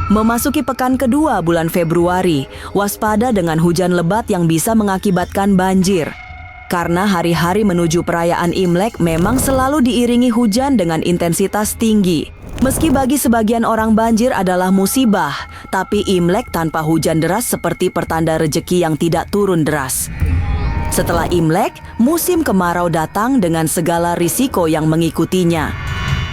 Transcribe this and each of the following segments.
Memasuki pekan kedua bulan Februari, waspada dengan hujan lebat yang bisa mengakibatkan banjir. Karena hari-hari menuju perayaan Imlek memang selalu diiringi hujan dengan intensitas tinggi. Meski bagi sebagian orang banjir adalah musibah, tapi Imlek tanpa hujan deras seperti pertanda rejeki yang tidak turun deras. Setelah Imlek, musim kemarau datang dengan segala risiko yang mengikutinya.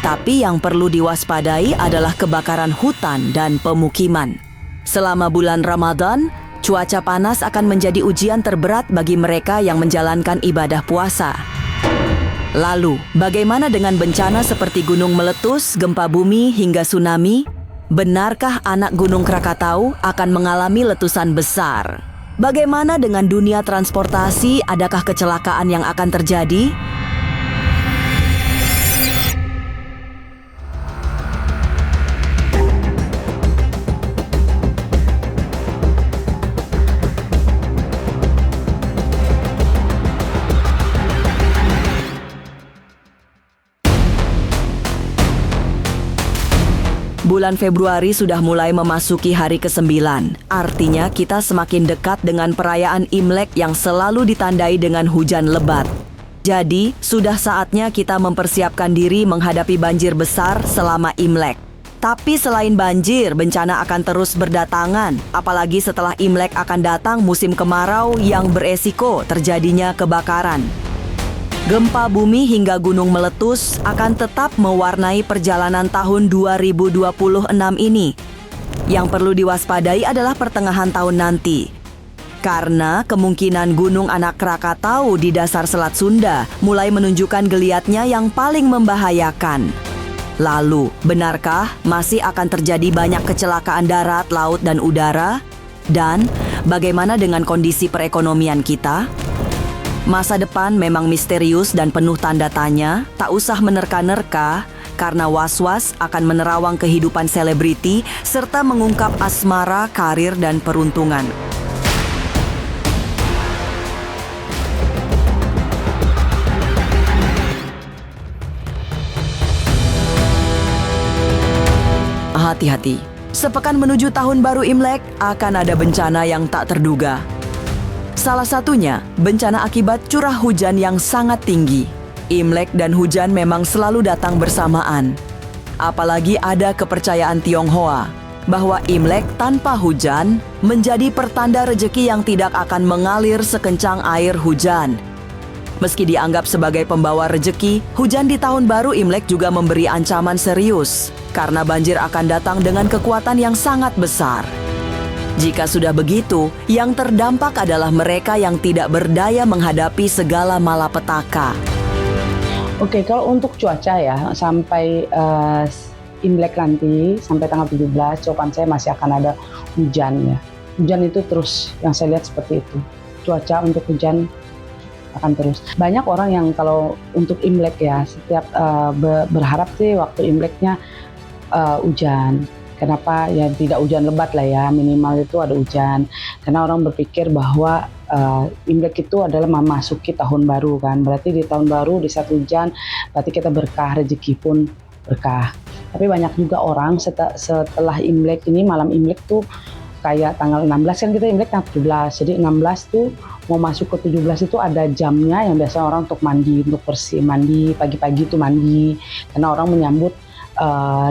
Tapi yang perlu diwaspadai adalah kebakaran hutan dan pemukiman. Selama bulan Ramadan, cuaca panas akan menjadi ujian terberat bagi mereka yang menjalankan ibadah puasa. Lalu, bagaimana dengan bencana seperti gunung meletus, gempa bumi, hingga tsunami? Benarkah anak Gunung Krakatau akan mengalami letusan besar? Bagaimana dengan dunia transportasi? Adakah kecelakaan yang akan terjadi? Bulan Februari sudah mulai memasuki hari ke-9. Artinya kita semakin dekat dengan perayaan Imlek yang selalu ditandai dengan hujan lebat. Jadi, sudah saatnya kita mempersiapkan diri menghadapi banjir besar selama Imlek. Tapi selain banjir, bencana akan terus berdatangan. Apalagi setelah Imlek akan datang musim kemarau yang beresiko terjadinya kebakaran. Gempa bumi hingga gunung meletus akan tetap mewarnai perjalanan tahun 2026 ini. Yang perlu diwaspadai adalah pertengahan tahun nanti. Karena kemungkinan gunung anak Krakatau di dasar Selat Sunda mulai menunjukkan geliatnya yang paling membahayakan. Lalu, benarkah masih akan terjadi banyak kecelakaan darat, laut, dan udara? Dan bagaimana dengan kondisi perekonomian kita? Masa depan memang misterius dan penuh tanda tanya, tak usah menerka-nerka, karena was-was akan menerawang kehidupan selebriti serta mengungkap asmara, karir, dan peruntungan. Hati-hati, sepekan menuju tahun baru Imlek akan ada bencana yang tak terduga. Salah satunya, bencana akibat curah hujan yang sangat tinggi. Imlek dan hujan memang selalu datang bersamaan. Apalagi ada kepercayaan Tionghoa bahwa Imlek tanpa hujan menjadi pertanda rejeki yang tidak akan mengalir sekencang air hujan. Meski dianggap sebagai pembawa rejeki, hujan di tahun baru Imlek juga memberi ancaman serius karena banjir akan datang dengan kekuatan yang sangat besar. Jika sudah begitu, yang terdampak adalah mereka yang tidak berdaya menghadapi segala malapetaka. Oke, kalau untuk cuaca ya, sampai Imlek nanti, sampai tanggal 17, jawaban saya masih akan ada hujan ya. Hujan itu terus, yang saya lihat seperti itu. Cuaca untuk hujan akan terus. Banyak orang yang kalau untuk Imlek ya, setiap berharap sih waktu Imleknya hujan. Kenapa ya tidak hujan lebat lah ya, minimal itu ada hujan. Karena orang berpikir bahwa Imlek itu adalah memasuki tahun baru kan. Berarti di tahun baru di saat hujan, berarti kita berkah, rezeki pun berkah. Tapi banyak juga orang setelah Imlek ini, malam Imlek tuh kayak tanggal 16 kan kita Imlek tanggal 17. Jadi 16 tuh mau masuk ke 17 itu ada jamnya yang biasa orang untuk mandi, untuk bersih, mandi pagi-pagi tuh mandi. Karena orang menyambut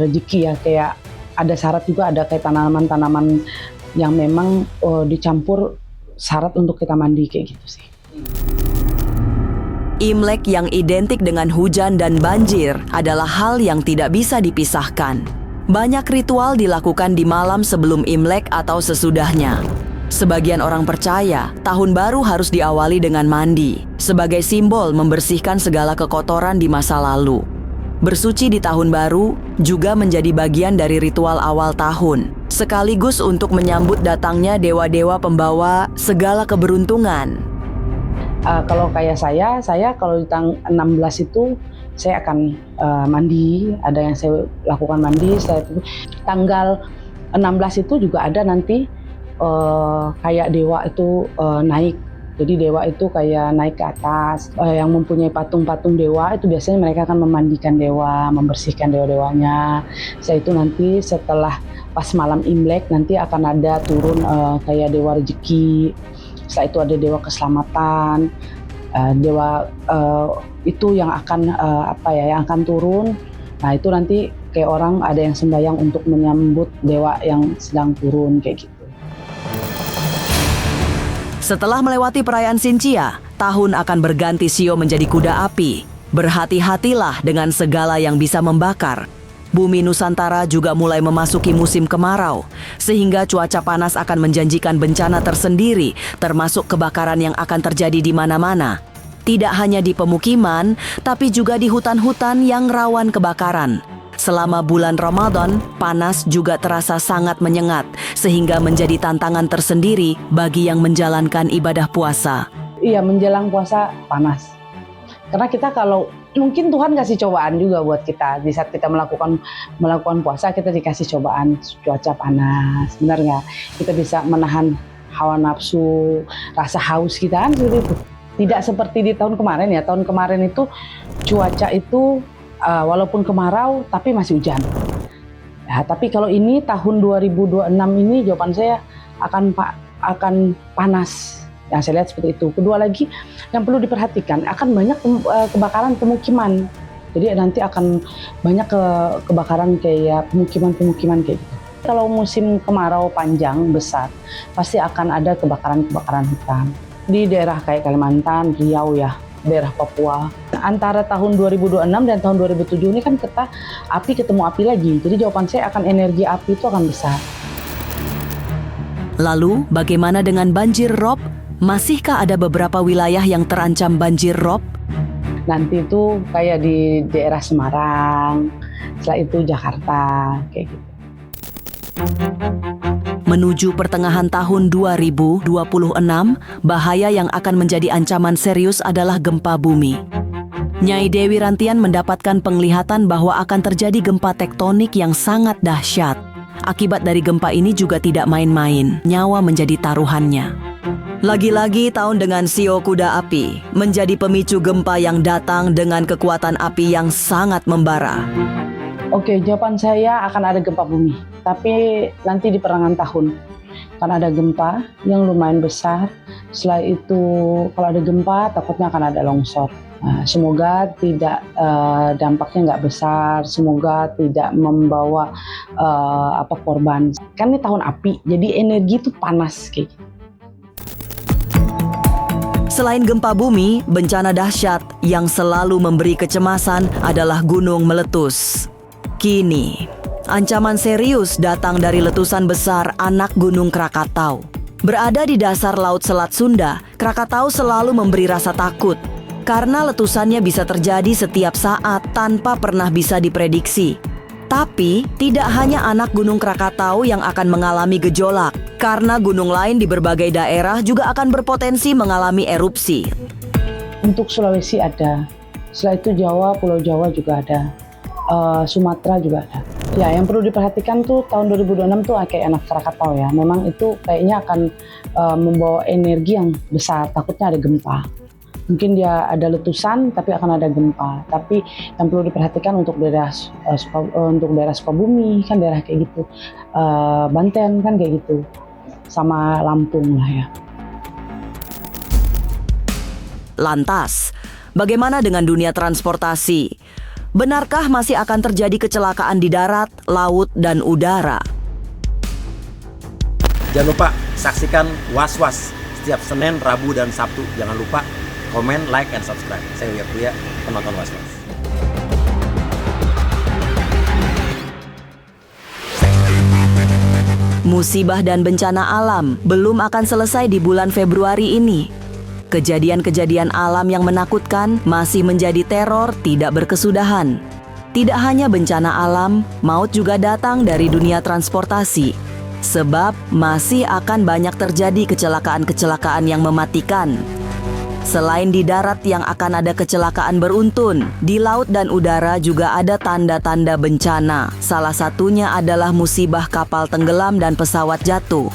rezeki ya, kayak ada syarat juga, ada kayak tanaman-tanaman yang memang dicampur syarat untuk kita mandi kayak gitu sih. Imlek yang identik dengan hujan dan banjir adalah hal yang tidak bisa dipisahkan. Banyak ritual dilakukan di malam sebelum Imlek atau sesudahnya. Sebagian orang percaya tahun baru harus diawali dengan mandi, sebagai simbol membersihkan segala kekotoran di masa lalu. Bersuci di tahun baru juga menjadi bagian dari ritual awal tahun, sekaligus untuk menyambut datangnya dewa-dewa pembawa segala keberuntungan. Kalau kayak saya kalau di tanggal 16 itu saya akan mandi, ada yang saya lakukan mandi. Tanggal 16 itu juga ada nanti kayak dewa itu naik Jadi dewa itu kayak naik ke atas, yang mempunyai patung-patung dewa itu biasanya mereka akan memandikan dewa, membersihkan dewa-dewanya. Setelah itu nanti setelah pas malam Imlek nanti akan ada turun kayak dewa rezeki. Setelah itu ada dewa keselamatan, dewa itu yang akan yang akan turun. Nah itu nanti kayak orang ada yang sembahyang untuk menyambut dewa yang sedang turun kayak gitu. Setelah melewati perayaan Xinjia, tahun akan berganti sio menjadi kuda api. Berhati-hatilah dengan segala yang bisa membakar. Bumi Nusantara juga mulai memasuki musim kemarau, sehingga cuaca panas akan menjanjikan bencana tersendiri, termasuk kebakaran yang akan terjadi di mana-mana. Tidak hanya di pemukiman, tapi juga di hutan-hutan yang rawan kebakaran. Selama bulan Ramadan, panas juga terasa sangat menyengat, sehingga menjadi tantangan tersendiri bagi yang menjalankan ibadah puasa. Iya, menjelang puasa panas. Karena kita kalau mungkin Tuhan kasih cobaan juga buat kita. Di saat kita melakukan puasa, kita dikasih cobaan cuaca panas. Benar nggak? Kita bisa menahan hawa nafsu, rasa haus kita kan seperti itu. Tidak seperti di tahun kemarin ya. Tahun kemarin itu cuaca itu walaupun kemarau tapi masih hujan. Ya, tapi kalau ini tahun 2026 ini jawaban saya akan panas. Yang saya lihat seperti itu. Kedua lagi yang perlu diperhatikan akan banyak kebakaran pemukiman. Jadi nanti akan banyak kebakaran kayak pemukiman kayak gitu. Kalau musim kemarau panjang besar pasti akan ada kebakaran hutan. Di daerah kayak Kalimantan, Riau ya, daerah Papua. Antara tahun 2026 dan tahun 2007 ini kan kita api ketemu api lagi. Jadi jawaban saya akan energi api itu akan besar. Lalu, bagaimana dengan banjir rob? Masihkah ada beberapa wilayah yang terancam banjir rob? Nanti itu kayak di daerah Semarang, setelah itu Jakarta, kayak gitu. Menuju pertengahan tahun 2026, bahaya yang akan menjadi ancaman serius adalah gempa bumi. Nyai Dewi Rantian mendapatkan penglihatan bahwa akan terjadi gempa tektonik yang sangat dahsyat. Akibat dari gempa ini juga tidak main-main, nyawa menjadi taruhannya. Lagi-lagi tahun dengan sio kuda api menjadi pemicu gempa yang datang dengan kekuatan api yang sangat membara. Oke, jawaban saya akan ada gempa bumi, tapi nanti di pertengahan tahun. Karena ada gempa yang lumayan besar, setelah itu kalau ada gempa takutnya akan ada longsor. Nah, semoga tidak dampaknya nggak besar, semoga tidak membawa korban. Kan ini tahun api, jadi energi itu panas kayak gitu. Selain gempa bumi, bencana dahsyat yang selalu memberi kecemasan adalah gunung meletus. Kini, ancaman serius datang dari letusan besar anak Gunung Krakatau. Berada di dasar Laut Selat Sunda, Krakatau selalu memberi rasa takut karena letusannya bisa terjadi setiap saat tanpa pernah bisa diprediksi. Tapi, tidak hanya anak Gunung Krakatau yang akan mengalami gejolak, karena gunung lain di berbagai daerah juga akan berpotensi mengalami erupsi. Untuk Sulawesi ada, setelah itu Jawa, Pulau Jawa juga ada, Sumatera juga ada. Ya, yang perlu diperhatikan tuh tahun 2026 tuh kayak anak Krakatau ya. Memang itu kayaknya akan membawa energi yang besar, takutnya ada gempa. Mungkin dia ada letusan, tapi akan ada gempa. Tapi yang perlu diperhatikan untuk daerah Sukabumi, kan daerah kayak gitu, Banten kan kayak gitu, sama Lampung lah ya. Lantas, bagaimana dengan dunia transportasi? Benarkah masih akan terjadi kecelakaan di darat, laut, dan udara? Jangan lupa saksikan Was-Was setiap Senin, Rabu, dan Sabtu. Jangan lupa komen, like, and subscribe. Saya Uya Kuya, penonton Was-Was. Musibah dan bencana alam belum akan selesai di bulan Februari ini. Kejadian-kejadian alam yang menakutkan masih menjadi teror tidak berkesudahan. Tidak hanya bencana alam, maut juga datang dari dunia transportasi. Sebab masih akan banyak terjadi kecelakaan-kecelakaan yang mematikan. Selain di darat yang akan ada kecelakaan beruntun, di laut dan udara juga ada tanda-tanda bencana. Salah satunya adalah musibah kapal tenggelam dan pesawat jatuh.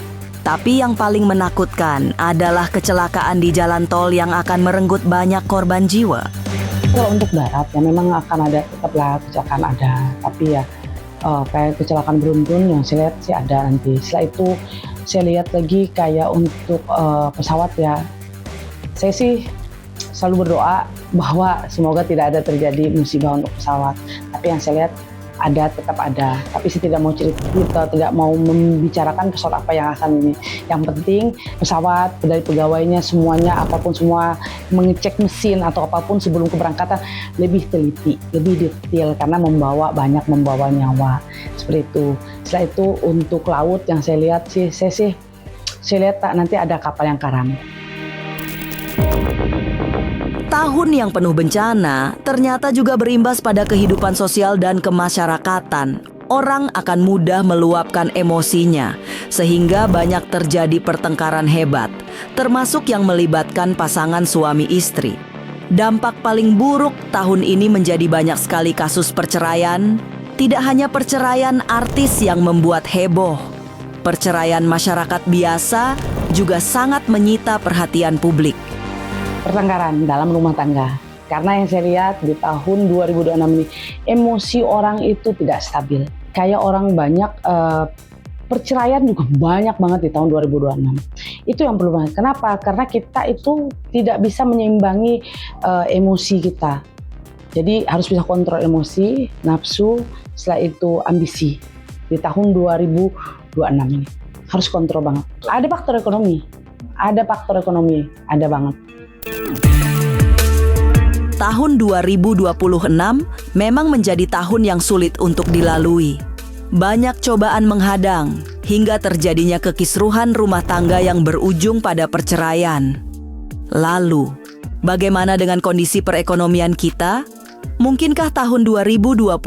Tapi yang paling menakutkan adalah kecelakaan di jalan tol yang akan merenggut banyak korban jiwa. Kalau untuk darat ya memang akan ada, tetaplah kecelakaan ada. Tapi ya kayak kecelakaan beruntun yang saya lihat sih ada nanti. Setelah itu saya lihat lagi kayak untuk pesawat ya. Saya sih selalu berdoa bahwa semoga tidak ada terjadi musibah untuk pesawat. Tapi yang saya lihat ada, tetap ada. Tapi saya tidak mau cerita, tidak mau membicarakan pesawat apa yang akan ini. Yang penting pesawat, dari pegawainya semuanya, apapun semua mengecek mesin atau apapun sebelum keberangkatan lebih teliti, lebih detail karena banyak membawa nyawa. Seperti itu. Setelah itu untuk laut yang saya lihat sih, saya lihat nanti ada kapal yang karam. Tahun yang penuh bencana ternyata juga berimbas pada kehidupan sosial dan kemasyarakatan. Orang akan mudah meluapkan emosinya, sehingga banyak terjadi pertengkaran hebat, termasuk yang melibatkan pasangan suami istri. Dampak paling buruk tahun ini menjadi banyak sekali kasus perceraian. Tidak hanya perceraian artis yang membuat heboh, perceraian masyarakat biasa juga sangat menyita perhatian publik. Pertengkaran dalam rumah tangga. Karena yang saya lihat di tahun 2026 ini, emosi orang itu tidak stabil. Kayak orang banyak, perceraian juga banyak banget di tahun 2026. Itu yang perlu banget. Kenapa? Karena kita itu tidak bisa menyeimbangi emosi kita. Jadi harus bisa kontrol emosi, nafsu, setelah itu ambisi. Di tahun 2026 ini harus kontrol banget. Ada faktor ekonomi, ada banget. Tahun 2026 memang menjadi tahun yang sulit untuk dilalui. Banyak cobaan menghadang hingga terjadinya kekisruhan rumah tangga yang berujung pada perceraian. Lalu, bagaimana dengan kondisi perekonomian kita? Mungkinkah tahun 2026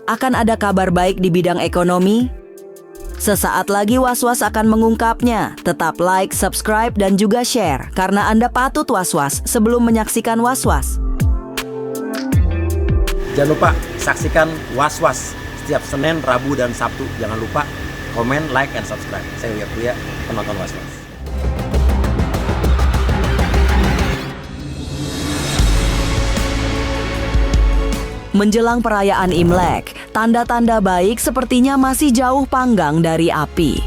akan ada kabar baik di bidang ekonomi? Sesaat lagi Was-Was akan mengungkapnya. Tetap like, subscribe, dan juga share karena Anda patut was-was sebelum menyaksikan Was-Was. Jangan lupa saksikan Was-Was setiap Senin, Rabu, dan Sabtu. Jangan lupa komen, like, and subscribe. Saya Uya Kuya, penonton Was-Was. Menjelang perayaan Imlek, tanda-tanda baik sepertinya masih jauh panggang dari api.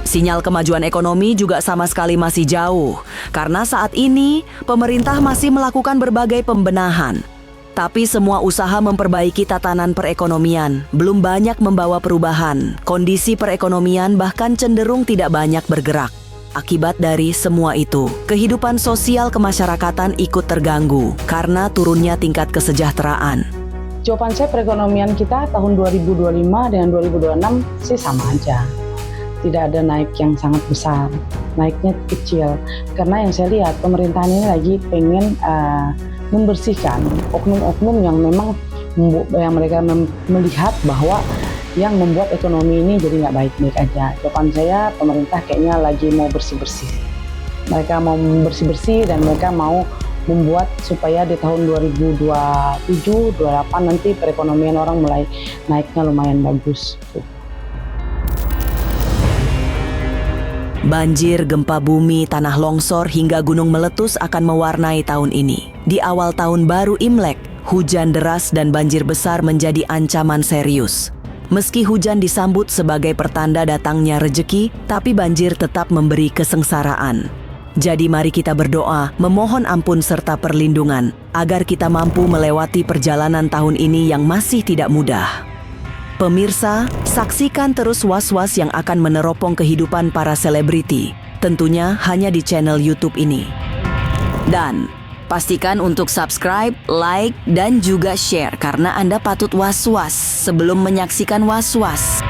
Sinyal kemajuan ekonomi juga sama sekali masih jauh, karena saat ini pemerintah masih melakukan berbagai pembenahan. Tapi semua usaha memperbaiki tatanan perekonomian belum banyak membawa perubahan. Kondisi perekonomian bahkan cenderung tidak banyak bergerak. Akibat dari semua itu, kehidupan sosial kemasyarakatan ikut terganggu karena turunnya tingkat kesejahteraan. Jawaban saya, perekonomian kita tahun 2025 dengan 2026 sih sama aja. Tidak ada naik yang sangat besar, naiknya kecil. Karena yang saya lihat pemerintahan ini lagi pengen membersihkan oknum-oknum yang memang mereka melihat bahwa yang membuat ekonomi ini jadi nggak baik-baik aja. Jawaban saya, pemerintah kayaknya lagi mau bersih-bersih. Mereka mau bersih-bersih dan mereka mau membuat supaya di tahun 2027-2028 nanti perekonomian orang mulai naiknya lumayan bagus. Banjir, gempa bumi, tanah longsor hingga gunung meletus akan mewarnai tahun ini. Di awal tahun baru Imlek, hujan deras dan banjir besar menjadi ancaman serius. Meski hujan disambut sebagai pertanda datangnya rejeki, tapi banjir tetap memberi kesengsaraan. Jadi mari kita berdoa, memohon ampun serta perlindungan, agar kita mampu melewati perjalanan tahun ini yang masih tidak mudah. Pemirsa, saksikan terus Was-Was yang akan meneropong kehidupan para selebriti, tentunya hanya di channel YouTube ini. Dan pastikan untuk subscribe, like, dan juga share karena Anda patut was-was sebelum menyaksikan Was-Was.